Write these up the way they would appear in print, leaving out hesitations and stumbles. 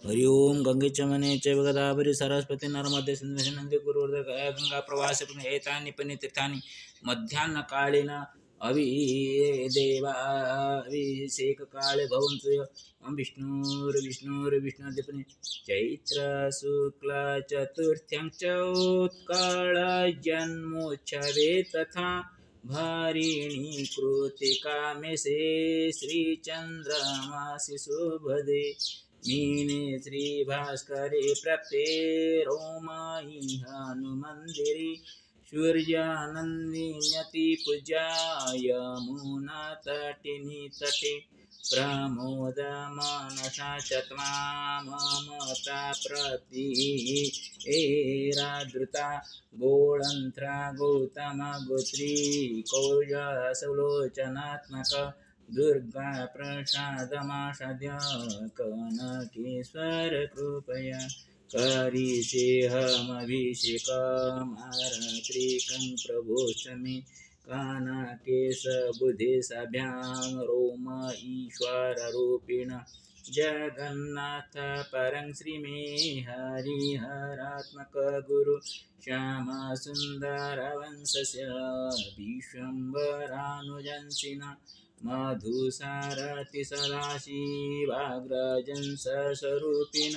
हरि ओम गंगे चमने चैव गोदावरी सरस्वती नर्मदे सिन्धु नदी गुरुवर्धन गंगा प्रवास एतानि पुण्यतीर्थानि मध्याह्नकालीन अभिषेककाले भवन्तु विष्णुर्विष्णुर्विष्णुदिपनि चैत्र शुक्ल चतुर्थ्यां च उत्कलजन्मोत्सवे तथा भरिणी कृतिकामेशे श्रीचन्द्रमासि शुभदे मीने श्रीभास्करे प्रप्ते रोमायि हनुमन्दिरे सूर्यानन्दिन्यति पूजाय यमुनातटिनि तटे प्रमोदमानसा चत्मा ममता प्रति एरादृता गोळन्त्रा गौतमगोत्री कौजसुलोचनात्मक दुर्गा प्रसादमासाद्य कनकेश्वर कृपया करिषेऽहमभिषेकमारत्रिकं प्रभोष्टमे कानकेशबुधेशाभ्यां रोम ईश्वररूपिण जगन्नाथ परं श्रीमे हरिहरात्मक गुरु श्यामसुन्दरवंशस्य विश्वम्भरानुजंसिना मधुसारथि सदाशिवाग्रजंसस्वरूपिण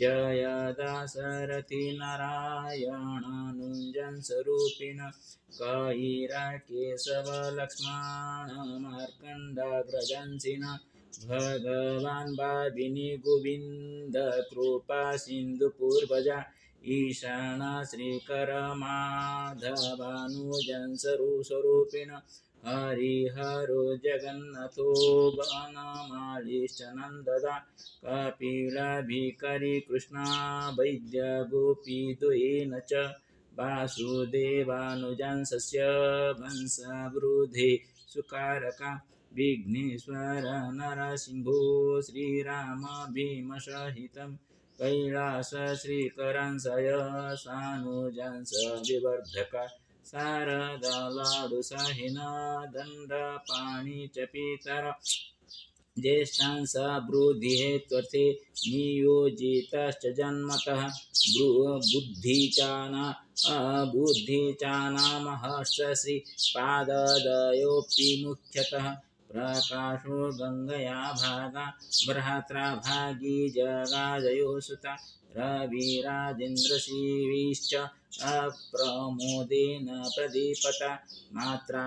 जय दाशरथि नारायणानुजंसरूपिण कैराकेशवलक्ष्मणमार्कण्डाग्रजंसिन भगवान् भाविनी गोविन्द कृपा सिन्धु पूर्वजा ईशाना श्रीकर माधवानुजंसरूपिण हरिहरो जगन्नाथो वनमालिश्चनन्ददा कपिलभिकरी कृष्णा वैद्य गोपीद्वयेन च वासुदेवानुजंसस्य वंशवृद्धे सुकारका विघ्नेश्वर नरसिंहो श्रीराम भीमसहितं कैलास श्रीकरांसय सानुजंस विवर्धका शारदा लाडुसहिन दण्डपाणि च पितर ज्येष्ठांस वृद्धिहेत्वर्थे नियोजितश्च जन्मतः बुद्धिचानामहर्ष श्रीपाददयोऽपि मुख्यतः प्रकाशो गङ्गया भागा भ्रात्रा भागी जगादयो सुता रविराजेन्द्रशिवीश्च अप्रमोदेन प्रदीपता मात्रा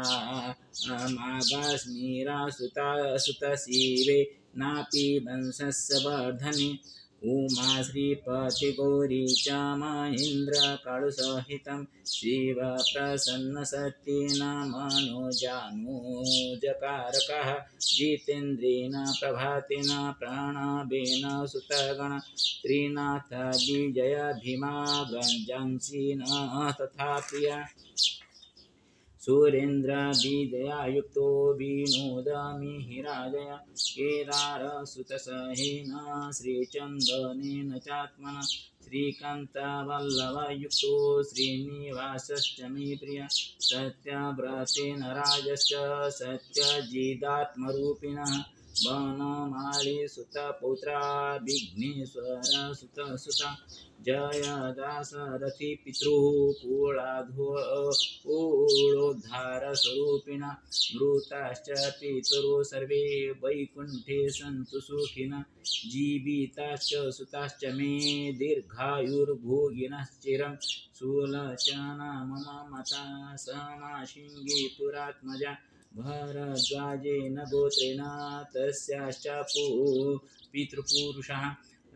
मागास्मीरा सुतशिवे नापि वंशस्य वर्धने उमा श्रीपतिगौरी च महेन्द्रकाळुसहितं शिवप्रसन्नसत्येन मनोजानुजकारकः जितेन्द्रेण प्रभातेन प्रणवेन सुतगण त्रिनाथ विजय भीमा गञ्जांसिनः तथा प्रिया सुरेन्द्र विजयायुक्तो विनोदमिहिराजय केदारसुतसहेन श्रीचन्दनेन चात्मना श्रीकान्तवल्लभयुक्तो श्रीनिवासश्च मे प्रिय सत्यव्रतेन राजश्च सत्यजिदात्मरूपिणः वनमाली सुतपौत्रा विघ्नेश्वर सुतसुता जय दाशरथि पितृः कुलोद्धारस्वरूपिण मृताश्च पितरो सर्वे वैकुण्ठे सन्तु सुखिनः जीविताश्च सुताश्च मे दीर्घायुर्भोगिनः चिरं सुलोचना मम मता समाशिङ्गी पुरात्मजा भरद्वाजेन गोत्रेण तस्याश्च पितृपुरुषः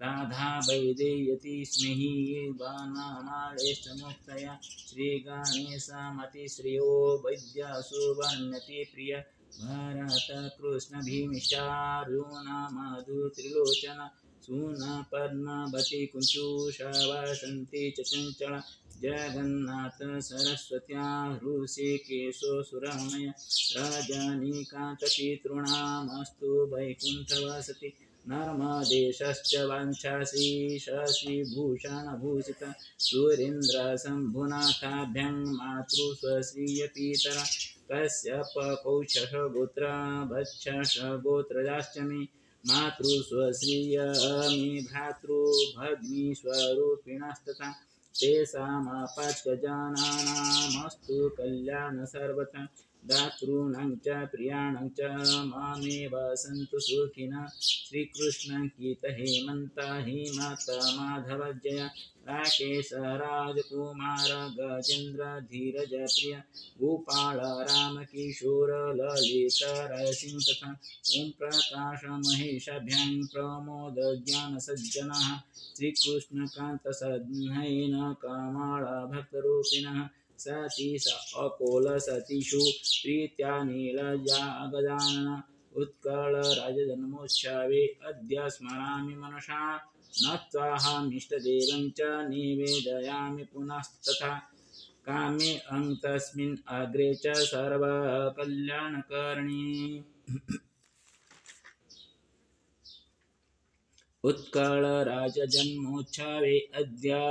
राधा वैदेयति स्नेही वनमालेश्च मुक्तया श्रीगणेशमतिश्रियो वैद्यसुवर्ण्यति प्रिय भरतकृष्ण भीमिष्टार्जुना मधुत्रिलोचन सूनपद्मावती कुञ्चुषवसन्ति च चञ्चला जगन्नाथ सरस्वत्या ऋषिकेशो सुरमय रजनीकान्तपितॄणामस्तु वैकुण्ठवसति नर्मदेशश्च वाञ्छसि शशिभूषणभूषित सुरेन्द्रशम्भुनाथाभ्यां मातृस्वश्रियपितरा कश्यपकौशः गोत्र वत्सः गोत्रजाश्च मे मातृस्वश्रियमे भ्रातृभग्निस्वरूपिणस्तथा तेषामापात्यजानानामस्तु कल्याण सर्वथा दातॄणां च प्रियाणां च मामेव सन्तु सुखिनः श्रीकृष्ण गीत हेमन्त हेमाता माधव जय राकेश राजकुमार गजेन्द्र धीरज प्रिय गोपाल राम किशोर ललित रसिंह तथा ओम प्रकाश महेशाभ्यां प्रमोद ज्ञान सज्जनः श्रीकृष्णकान्त सद्नयन कमल भक्तरूपिणः सतीश अकोल सतीषु प्रीत्या नीलजा गजानन उत्कल राजजन्मोत्सवे अद्य स्मरामि मनसा नत्वाहमिष्टदेवं च निवेदयामि पुनस्तथा कामे तस्मिन् अग्रे च सर्वकल्याणकर्णी उत्कल राजजन्मोत्सवे अद्य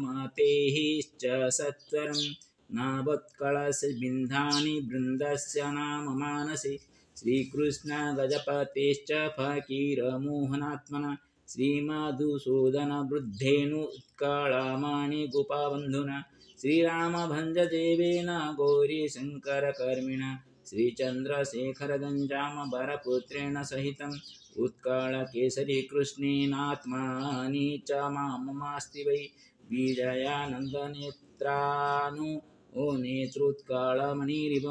मतेश्च सत्वरं नवोत्कलशबिन्धानि वृन्दस्य नाम मानसे श्रीकृष्ण गजपतेश्च फकीरमोहनात्मना श्रीमधुसूदन वृद्धेनु उत्कलमणि गोपबन्धुना श्रीरामभञ्जदेवेन गौरीशङ्करकर्मिणा श्रीचन्द्रशेखर गञ्जाम वरपुत्रेण सहितम् उत्कल केसरी कृष्णेनात्मानि च मामस्ति वै विजयानन्दनेत्रानु ओ नेत्रोत्कलमणिरिव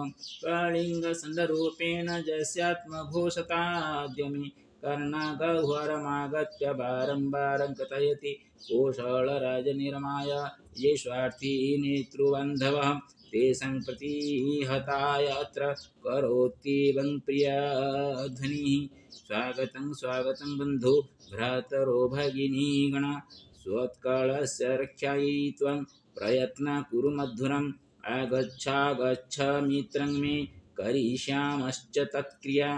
कलिङ्गसन्दरूपेण जस्यात्मघोषताद्यमे कर्णगह्वरमागत्य बारम्बारं कथयति कोशलराजनिरमाय ये स्वार्थी नेतृबान्धवः तेषां प्रतिहताय अत्र करोत्येवं प्रियध्वनिः स्वागतं स्वागतं बन्धो भ्रातरो भगिनीगण स्वोत्कलस्य रक्षायै त्वं प्रयत्नं कुरु मधुरम् आगच्छागच्छ मित्रं मे करिष्यामश्च तत्क्रिया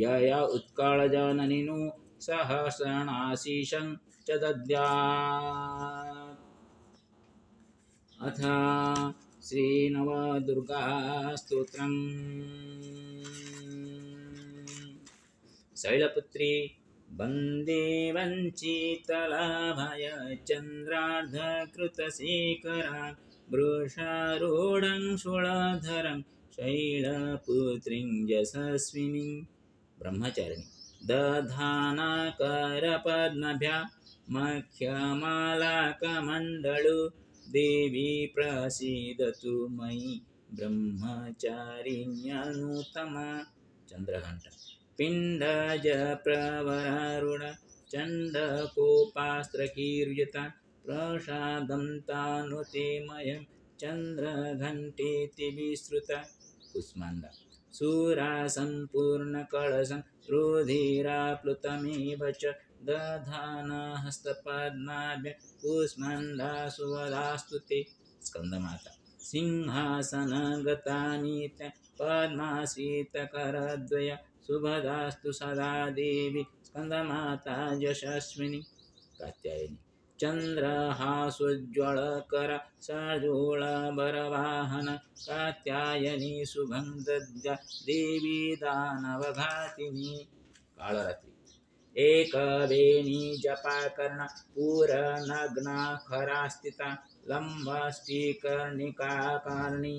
यया उत्कलजननिनु सहस्रणाशीषं च दद्यात् अथ श्रीनवदुर्गास्तोत्रम् शैलपुत्री वन्दे वञ्चितलाभय चन्द्रार्धकृतशेखरा वृषारूढं शूलधरं शैलपुत्रीं यशस्विनीं ब्रह्मचारिणी दधानाकरपद्मभ्या मख्यमालाकमण्डलु देवी प्रसीदतु मयि ब्रह्मचारिण्यनुत्तमा चन्द्रघण्टा पिण्डज प्रवरारूढ चण्डकोपास्त्रकीर्यता प्रसादं तानुते मयं चन्द्रघण्टेति विश्रुता कुष्माण्डा सुरासम्पूर्णकलशं रुधिराप्लुतमेव च दधाना हस्तपद्माभ्यां कुष्माण्डा सुवदास्तु ते स्कन्दमाता सिंहासनगतानि पद्माश्रितकरद्वया शुभदास्तु सदा देवी स्कन्दमाता यशस्विनी कात्यायनी चन्द्रहासोज्ज्वलकर सर्जूलबरवाहन कात्यायनी शुभं दद्या देवी दानवघातिनी कालरात्रि एकवेणी जपाकर्ण पूरनग्नाखरास्थिता लम्बाष्टिकर्णिकाकर्णी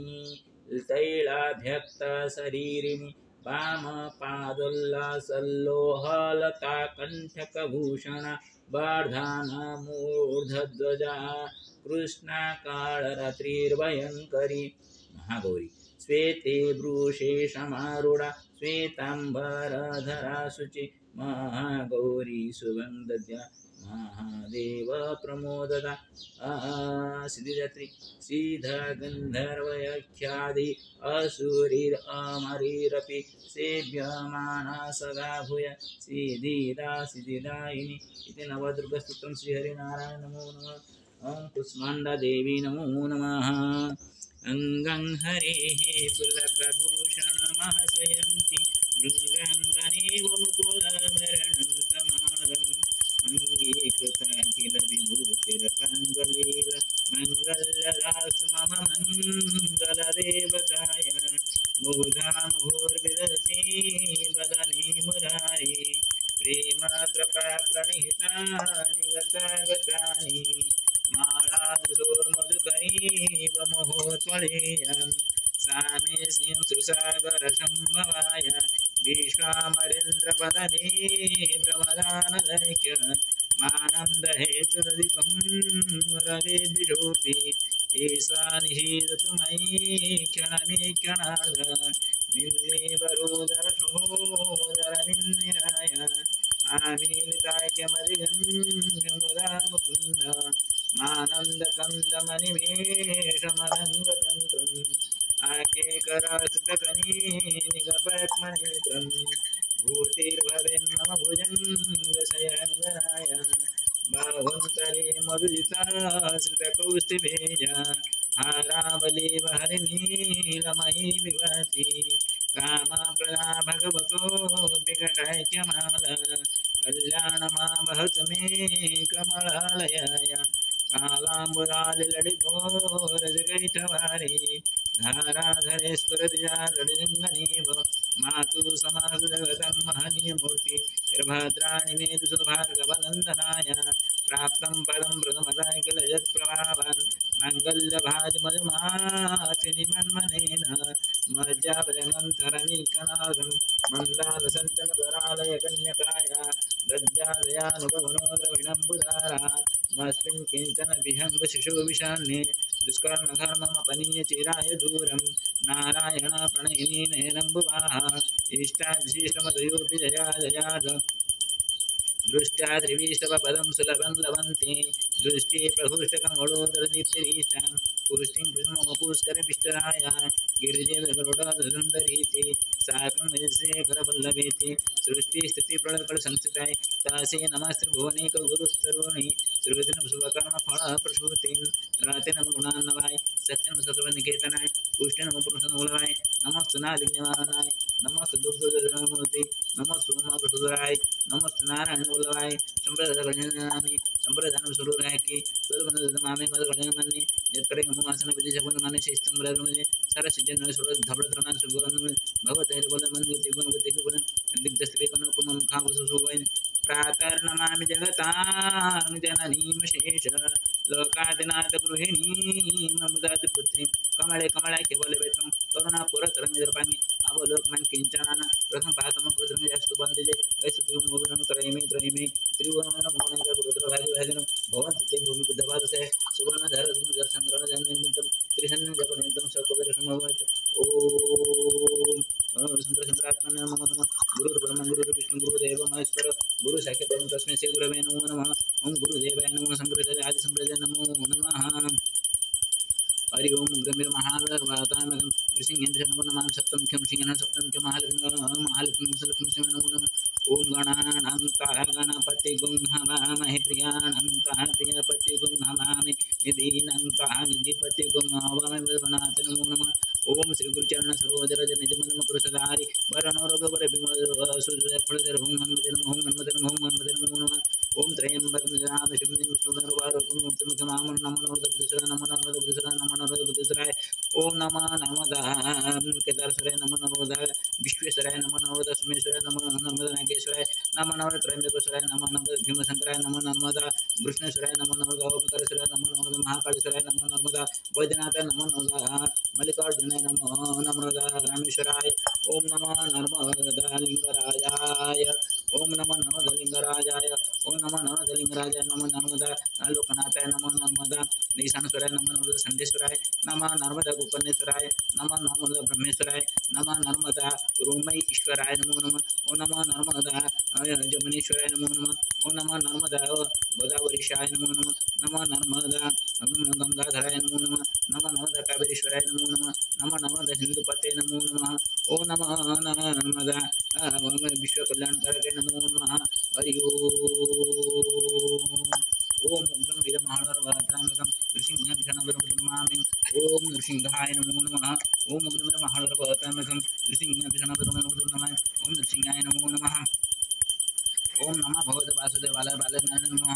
तैलाभ्यक्तशरीरिणी वामपादोल्लासल्लोहलता कण्ठकभूषणा वर्धानमूर्धध्वजा कृष्णाकालरात्रिर्भयङ्करी महागौरी श्वेते वृषे समारूढा श्वेताम्बरधरा शुचि महागौरी शुभं दद्या महादेव प्रमोददा सिद्धिदात्री सिद्धगन्धर्वयख्यादि असुरीरमरीरपि सेव्यमाना सदा भूय सिद्धिदा सिद्धिदायिनी इति नवदुर्गस्तोत्रं श्रीहरिनारायण नमो नमः ओं कुष्माण्डा देवी नमो नमः अङ्गं हरेः पुलकभूषणमहसयन्ति मृगाङ्गनेव मुकुलभरणं कमालम् अङ्गीकृत किल विभूतिरपङ्गलील मङ्गल्यदास्तु मम मङ्गलदेवताय मुग्धा मुहुर्विदधति वदने मुरारी प्रेमात्रप्रणिहितानि गतागतानि मालादृशोर्मधुकरीव महोत्वलीयम् सामे श्रीं सुसागरसम्भवाय विश्वामरेन्द्रपदवी भ्रमदानदैक्य मानन्दहेतुरधिकं रवेद्विषोऽपि एषा निषीदतु मयि क्षणमीक्षणाद मिल्लीवरोदरसहोदरमिन्निराय आमीलिताख्यमधिगम्य मुदा मुकुन्द मानन्दकन्दमनिमेषमनङ्गतन्त्रम् आकेकरासुतकनीनिगपद्मनेत्रम् भूतिर्भवेन्मम भुजङ्गशयङ्गराय बाहुन्तरे मधुजिताश्रितकौस्तुभेजा हारावलीव हरिनीलमयी विभाति कामप्रदा भगवतो विकटैक्यमाला कल्याणमा वहतु मे कमलालयाय कालाम्बुरालिलडिघोरजगैठवारी धाराधरेश्वरदिया लडिलिङ्गनीव मातु समासु जगतं महनीयमूर्ति निर्भद्राणि मे दुषु भार्गवनन्दनाय प्राप्तं पदं प्रथमतः किल यत्प्रभावान् माङ्गल्यभाजमधुमातिनिमन्मनेन मज्जाभजमन्तरनीकनादं मन्दालसञ्चनकरालय कन्यकाय दद्यादयानुभवनो द्रविणम्बुधारा मस्मिन् किञ्चन विहङ्गशिशुविषान्ये दुष्कर्मकर्ममपनीय चिराय दूरं नारायण प्रणयिनी नयनम्बुवाः इष्टाभिशिष्टमतयोऽपि जया जयाद दृष्ट्या त्रिविष्टवपदं सुलभं लभन्ते दृष्टि प्रहुष्टकमोडोदरदीप्तिरीष्टां पुष्टिं कुसुमपुष्करपिष्टराय गिरिजेवगरुडधुरन्धरीति साकं विजयशेखरवल्लभेति सृष्टिस्थितिप्रलयकलसंस्थिताय तासे नमस्त्रिभुवनैकगुरुस्तरुणि श्रीवचनशुभकर्मफलप्रसूतिं रातेनम गुणान्नवाय सत्यनम सत्वनिकेतनाय पुष्टिनम पुरुषनमूलवाय नमस्तु नालिग्निवारणाय नमस्तु दुग्धोदरमूर्ति नमस्तु उमाप्रसुराय नमस्तु नारायण वल्लभाय संप्रदायकल्याणानि संप्रदानं सुरूरायकी सर्वबन्धमामे मदकल्याणमन्ये यत्करे नमोवासन विदिशगुणमाने शिस्तंब्रह्मजे सरसिजन सुरधवत्रमान सुगुणं भगवतैर्वलमन्विति गुणवतिगुण दिग्धस्त्रिकणकुमं खावसुसुवैन प्रातर्नमामि जगतां जननीमशेष लोकादिनाथगृहिणीं ममुदातिपुत्रीं कमले कमलाख्यबलवेत्रं करुणापुरतरङ्गिदर्पाङ्गि अवलोकमं किञ्चनाना प्रथम पातम कृतरङ्गस्तु बन्दिजे वैस्तुमुगुरं त्रयमे त्रिभुवनमोहनैकरुद्रभागिभागिनं भवन्ति ते भूमिबुद्धपादसे सुवर्णधर सुन्दरसङ्ग्रहजन्मनिमित्तं त्रिसन्नजपनिमित्तं सकुबेरसमभवत् ॐ शङ्करशङ्करात्मने नमो नमः गुरुर्ब्रह्म गुरुर्विष्णु गुरुदेव महेश्वर गुरु साक्षात् परं तस्मै श्री गुरवे नमो नमः ओं गुरुदेवाय नमः शङ्कराचार्य आदिशङ्कराचार्य नमो नमः हरि ओम ग्रमीर महावीरवातामकं ऋषिंगेन्द्र नमः सप्तमुख्यं सिंहनं सप्तमुख्यं महालक्ष्मी मुसलक्ष्मी सिंह नमो नमः ओम गणानां ताः गणपति गुं हवामहे प्रियाणां ताः प्रियपति गुं हवामहे निधीनां ताः निधिपति गुं हवामहे गणानां नमो नमः ओम श्री गुरुचरण सरोजर निजमन कृतधारी वरणोरगवर विमल सुजयफलधर ओम हनुमते नमः ओम हनुमते नमः ओम हनुमते नमो नमः ओम त्र्यंबकं यजामहे शरण्यं विष्णुं नमो नमः बुद्धसराय ओम नमः नर्मदाय केदारेश्वराय नमो नर्मदाय विश्वेश्वराय नमो नर्मदा सोमेश्वराय नमो नर्मदा नागेश्वराय नमो नर्मदा त्रयंबकेश्वराय नमो नर्मदा भीमशंकराय नमो नर्मदा कृष्णेश्वराय नमो नर्मदा ओमकारेश्वराय नमो नर्मदा महाकालेश्वराय नमो नर्मदा वैद्यनाथाय नमो नर्मदा मल्लिकार्जुनाय नमो नर्मदा रामेश्वराय ओम नमः नर्मदा लिंगराजाय ओम नमः नर्मदा लिंगराजाय ओम नमः नर्मदा लिंगराजाय नमो नर्मदा लोकनाथाय नमो नर्मदा ईशानेश्वराय नमो नर्मदा संडेश्वराय नमः नर्मदा गोकर्णेश्वराय नमः नर्मदा ब्रह्मेश्वराय नमः नर्मदा रोमैश्वराय नमो नमः ओम नमः नर्मदा जमुनेश्वराय नमो नमः ओम नमः नर्मदा गोदावरीशाय नमो नमः नमः नर्मदा गंगाधराय नमो नमः नमः नर्मदा कावेरीश्वराय नमो नमः नमः नर्मदा सिंधुपते नमो नमः ओम नमः नर्मदा विश्वकल्याणकारके नमो नमः हरि ओम उग्रं वीरमहाळवरवातामकं नृसिंहभीषणवरमामि ओम नृसिंहाय नमो नमः ओम उग्रं वीरमहाळवरवातामकं नृसिंहभीषणवरमामि ओम नृसिंहाय नमो नमः ओम नमः भगवते वासुदेवाय बालनाय नमः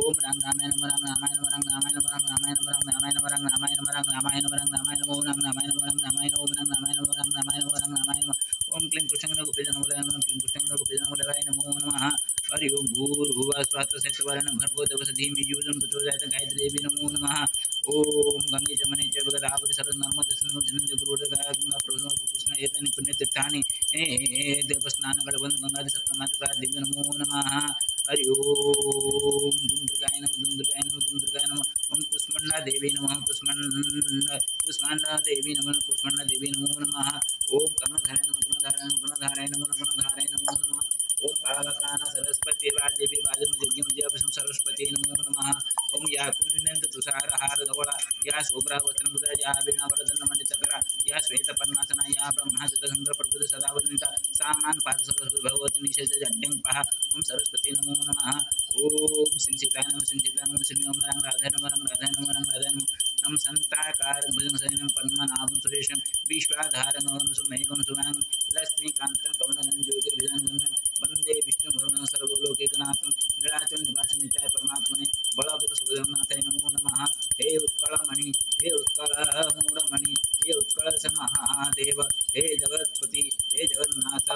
ओम रामाय नमः रामाय नमः रामाय नमः रामाय नमः रामाय नमः रामाय नमः रामाय नमः रामाय नमः रामाय नमः रामाय नमः रामाय नमः रामाय नमः रामाय नमः ओम क्लीं कृष्णगोपीजनमूलाय नमः क्लीं कृष्णगोपीजनमूलाय नमो नमः तत्सवितुर्वरेण्यं भर्गो देवस्य धीमहि यूयं प्रचोदयात् गायत्री देवी नमो नमः। ओम गंगे जमुने च गोदावरी सरस्वती नर्मदे सिंधु जलंधि गुरुवर्धन गंगा प्रभु कृष्ण एतानि पुण्यतीर्थानि देवस्नानगणबन्धु गंगादि सप्तमात्रा देवी नमो नमः। हरि ओम दुम दुर्गाय नमः दुम दुर्गाय नमः दुम दुर्गाय नमः। ओम कुष्मांडा देवी नमः कुष्मांडा देवी नमः कुष्मांडा देवी नमो नमः। ओम कर्णधाराय नमः कर्णधाराय नमः कर्णधाराय नमो नमः। ओम कालकान सरस्वती वादेवी वाजमज्ञम सरस्वती नमो नमः। ओम या पुण्यंत तुषार हार धवला या शुभ्रा वस्त्रमुद्रा या वीणा वरदन मंडितकरा या श्वेत पन्नासना या ब्रह्माचित संग्र प्रभुद सदा वदनिता सामान पाद सरस्वती भगवती निशेष जड्यं पहा। ओम सरस्वती नमो नमः। ओम सिंचिताय नमः सिंचिताय नमः सिंह ओम रंग राधाय नमः रंग राधाय नमः रंग राधाय नमः। नम संताकार भुजंगसैनं पद्मनाभं सुरेशं विश्वाधारं सुमेघं सुवांग लक्ष्मीकान्तं कमलं ज्योतिर्भिजंगं वंदे विष्णुभुवनं सर्वलोकैकनाथं नीलाचल निवासं नित्याय परमात्मने बलभद्र सुभद्रनाथाय नमो नमः। हे उत्कलमणि हे उत्कल मूलमणि हे उत्कल महादेव हे जगत्पति हे जगन्नाथ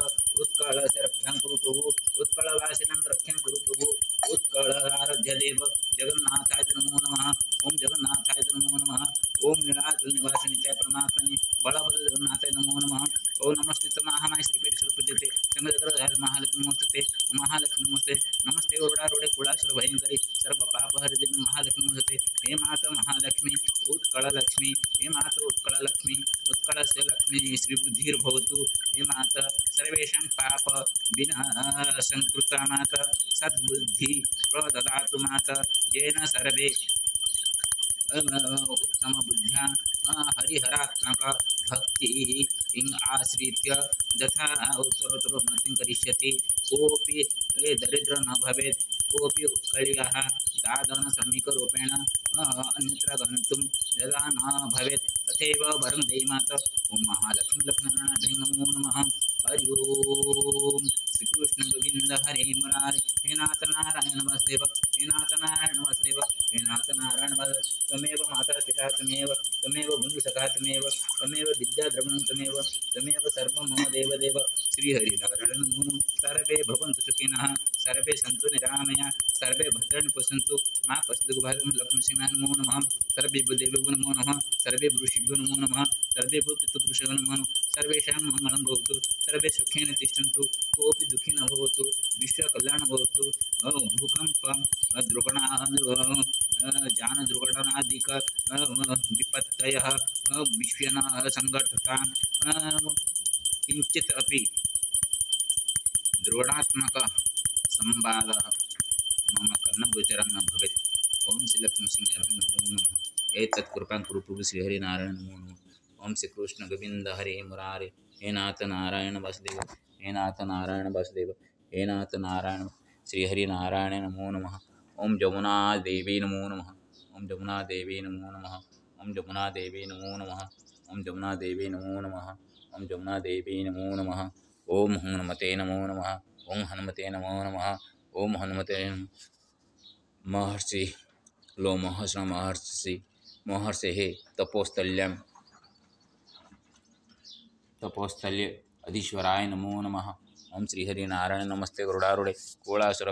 उत्कल से रक्षां कुरु प्रभु उत्कलवासिनं रक्षां कुरु प्रभु उत्कल आराध्य देव जगन्नाथाय नमो नमः। ओम जगन्नाथाय नमो नमः। ओम नीलाचल निवास नित्याय परमात्मने बलभद्र जगन्नाथाय नमो नमः। ओम नमस्ते महामाय श्रीपीठ सुरपूज्यते संगदग्रधार महालक्ष्मी नमस्ते महालक्ष्मी नमस्ते नमस्ते गरुडारूढे कुलासुर भयंकरी सर्व पाप हर देवी महालक्ष्मी नमस्ते। हे माता महालक्ष्मी उत्कल लक्ष्मी हे माता उत्कल लक्ष्मी उत्कलस्य लक्ष्मी श्रीबुद्धिर्भवतु। हे माता सर्वेषां पाप विनाशंकृता माता सद्बुद्धि प्रददातु माता येन सर्वे उत्तम बुद्ध्या हरिहरात्मक भक्ति आश्रित्य यथा उत्तरोत्तरोन्नतिं करिष्यति। कोऽपि दरिद्र न भवेत् कोऽपि उत्कलीयः दादन श्रमिकरूपेण अन्यत्र गन्तुं यदा न भवेत् तथैव वरं देहि माता। ओम महालक्ष्मी लक्ष्मीनारायणाय नमो नमः। हरि ओम श्रीकृष्ण गोविंद हरे मुरारे हे नाथ नारायण वासुदेव हे नाथ नारायण वासुदेव हे नाथ नारायण वासुदेव त्वमेव माता पिता त्वमेव बन्धुसखा त्वमेव विद्याद्रविणं त्वमेव सर्वं मम देवदेव श्रीहरिनारायण नमो। सर्वे भवन्तु सुखिनः सर्वे सन्तु निरामया सर्वे भद्राणि पश्यन्तु मा कश्चित् दुःखभाग् लक्ष्मीसिंहाय नमो नमः। सर्वे देवेभ्यो नमो नमः सर्वे ऋषिभ्यो नमो नमः सर्वे पितृपुरुषेभ्यो नमो नमः। सर्वेषां मङ्गलं भवतु सर्वे सुखेन तिष्ठन्तु कोऽपि दुःखी न भवतु विश्वकल्याणं भवतु। भूकम्पं जानदुर्घटनादिक विपत्तयः विश्वेन संघटितान् किञ्चित् अपि द्रोणात्मक संवादः मम कर्णगोचरं न भवेत्। ओम श्री लक्ष्मीसिंहाय नमो नमः। एतत् कृपां कुरु प्रभु श्रीहरिनारायण नमो नमः। ओम श्री कृष्ण गोविंद हरे मुरारे हे नाथ नारायण वासुदेव हे नाथ नारायण वासुदेव हे नाथ नारायण श्रीहरिनारायण नमो नमः। ओम जमुना देवी नमो नमः। ओम जमुना देवी नमो नमः। ओम जमुना देवी नमो नमः। ओम जमुना देवी नमो नमः। ओम जमुना देवी नमो नमः। ओम हनुमते नमो नमः। ओम हनुमते नमो नमः। ओम हनुमते महर्षि लोमहर्ष महर्षेः तपोस्थल्य अधीश्वराय नमो नमः। ओम श्रीहरिनारायण नमस्ते गरुडारूढे कुलासुर